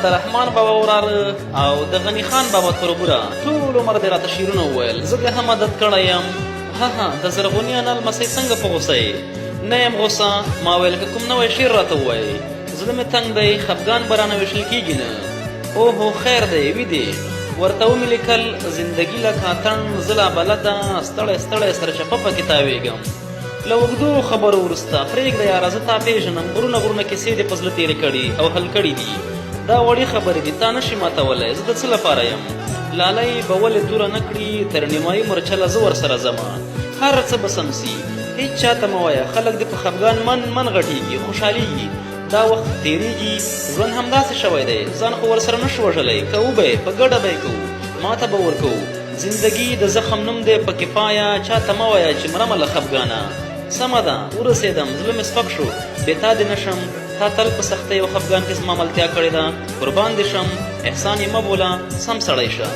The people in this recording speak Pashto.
د رحمان بابا وراره او د غني خان بابا تربوره ټول عمر دې راته شعرونه وویل. زه دې هم عادت کړی یم. ها د زرغوني انا لمسی څنګه په غوسه یې؟ نه یم غوسه، ما ویل که کوم نوی شعر راته ووایې. زړه مې تنګ دی، خفګان به رانه ویشل کېږي نه. اوهو خیر دی ویدې ورته ومې لیکل زندګي لکه اتڼ زه لا بلده ستړی ستړی سرچپه پکې تاویږم. له اوږدو خبرو وروسته پرېږده یاره زه تا پېژنم. غرونه غرونه کیسې دې په زړه تېرې کړي او حل کړي دي. دا وړې خبرې دي تا نشي ماتولی. زه د څه لپاره یم؟ لالی به ولې توره نه کړي تر نیمایي مورچله زه ورسره ځمه. هر څه به سم سي، هېڅ چاته مه وایه. خلک دې په خفګان من غټېږي، خوشحالېږي. دا وخت تېرېږي، ژوند همداسې شوی دی. ځان خو ورسره نشو وژلی، کوو به یې په ګډه به یې کوو، ماته به ورکوو. زندګي د زخم نوم دی په کفایه، چاته مه وایه چې مرمه له خفګانه. سمه ده ورسېدم، زړه مې سپک شو، بې تا دې نه شم. تا تل په سختۍ او خفګان کې زما ملتیا کړې ده. قربان دې شم، احسان یې مه بوله، سم سړی شه.